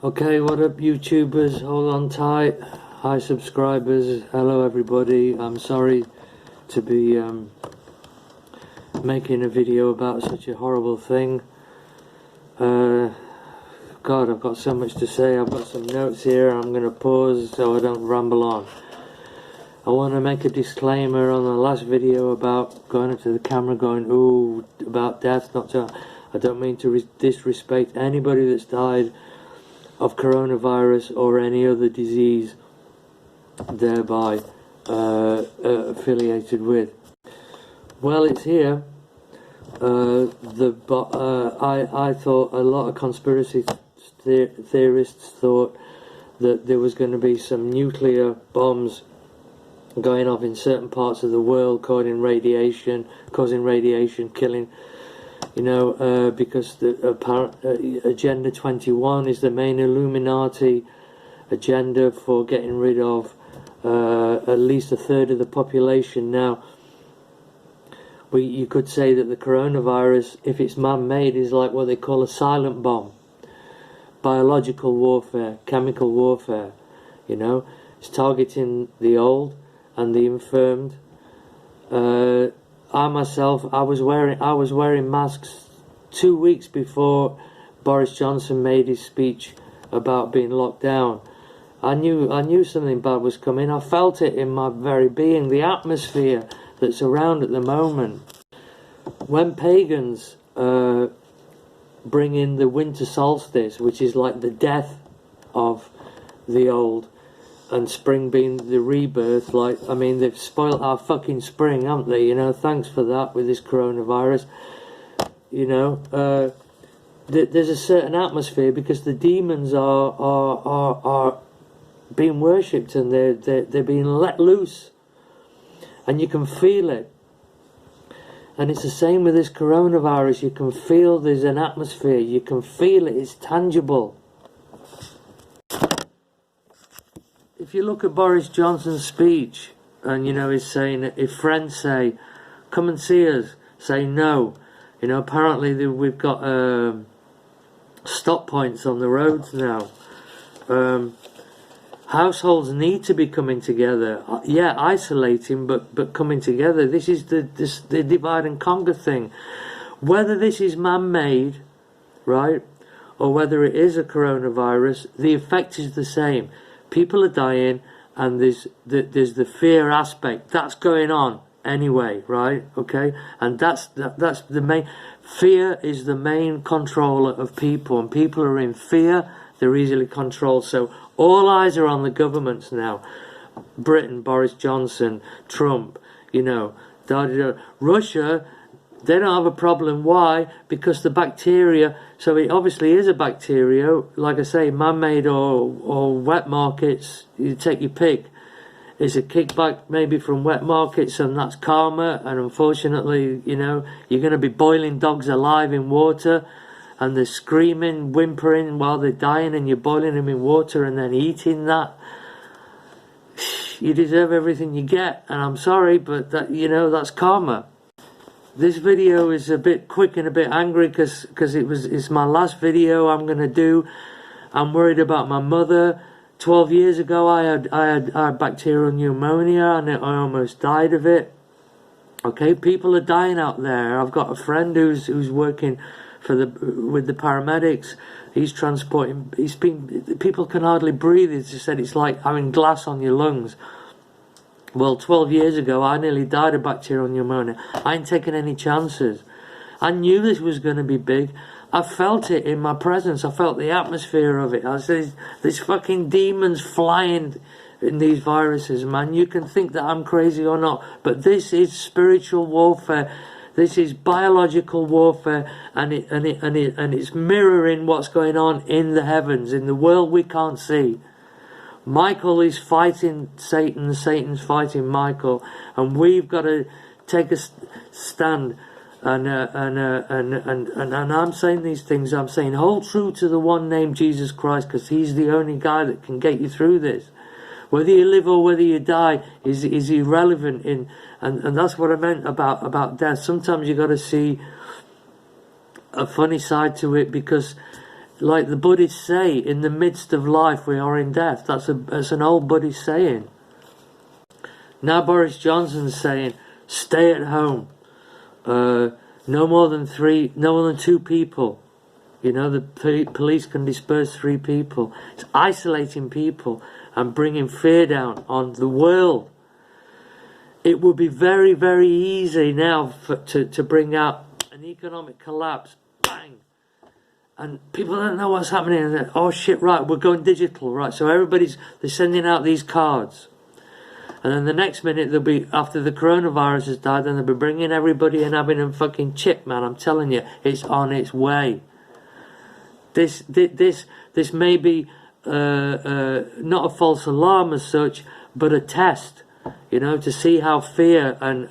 Okay, what up YouTubers, hold on tight. Hi subscribers, hello everybody. I'm sorry to be making a video about such a horrible thing. God, I've got so much to say. I've got some notes here. I'm going to pause so I don't ramble on. I want to make a disclaimer on the last video about going up to the camera going, ooh, about death. I don't mean to disrespect anybody that's died of coronavirus or any other disease thereby affiliated with. Well, it's here. I thought a lot of conspiracy theorists thought that there was going to be some nuclear bombs going off in certain parts of the world, causing radiation, killing. You know, because the Agenda 21 is the main Illuminati agenda for getting rid of at least a third of the population. Now, you could say that the coronavirus, if it's man-made, is like what they call a silent bomb. Biological warfare, chemical warfare, you know. It's targeting the old and the infirmed. I myself, I was wearing masks 2 weeks before Boris Johnson made his speech about being locked down. I knew something bad was coming. I felt it in my very being, the atmosphere that's around at the moment. When pagans bring in the winter solstice, which is like the death of the old, and spring being the rebirth, like, I mean, they've spoilt our fucking spring, haven't they? You know, thanks for that with this coronavirus. You know, there's a certain atmosphere because the demons are being worshipped and they're being let loose, and you can feel it. And it's the same with this coronavirus. You can feel there's an atmosphere. You can feel it. It's tangible. If you look at Boris Johnson's speech, and you know, he's saying that if friends say, come and see us, say no. You know, apparently we've got stop points on the roads now. Households need to be coming together. Yeah, isolating, but coming together. This is the divide and conquer thing. Whether this is man-made, right, or whether it is a coronavirus, the effect is the same. People are dying, and there's the fear aspect that's going on anyway, right? Okay, and that's the main. Fear is the main controller of people, and people are in fear. They're easily controlled. So all eyes are on the governments now. Britain, Boris Johnson, Trump. You know, Russia. They don't have a problem. Why? Because the bacteria, so it obviously is a bacteria, like I say, man-made or wet markets, you take your pick. It's a kickback maybe from wet markets, and that's karma, and unfortunately, you know, you're going to be boiling dogs alive in water, and they're screaming, whimpering while they're dying, and you're boiling them in water and then eating that. You deserve everything you get, and I'm sorry, but that, you know, that's karma. This video is a bit quick and a bit angry because it's my last video I'm going to do. I'm worried about my mother. 12 years ago I had bacterial pneumonia and I almost died of it. Okay, people are dying out there. I've got a friend who's working with the paramedics. He's transporting. People can hardly breathe. He said it's like having glass on your lungs. Well, 12 years ago, I nearly died of bacterial pneumonia. I ain't taking any chances. I knew this was going to be big. I felt it in my presence. I felt the atmosphere of it. I said, there's fucking demons flying in these viruses, man. You can think that I'm crazy or not, but this is spiritual warfare. This is biological warfare, and it's mirroring what's going on in the heavens, in the world we can't see. Michael is fighting Satan, Satan's fighting Michael, and we've got to take a stand. And I'm saying these things. I'm saying hold true to the one named Jesus Christ, because he's the only guy that can get you through this. Whether you live or whether you die is irrelevant. And that's what I meant about death. Sometimes you got to see a funny side to it, because Like the Buddhists say, in the midst of life we are in death. That's an old Buddhist saying. Now Boris Johnson's saying, stay at home. No more than 2 people. You know, the police can disperse 3 people. It's isolating people and bringing fear down on the world. It would be very, very easy now to bring out an economic collapse. Bang! And people don't know what's happening. And they're, oh shit, right, we're going digital, right? So they're sending out these cards. And then the next minute they'll be, after the coronavirus has died, then they'll be bringing everybody and having them fucking chip, man. I'm telling you, it's on its way. This may be not a false alarm as such, but a test, you know, to see how fear and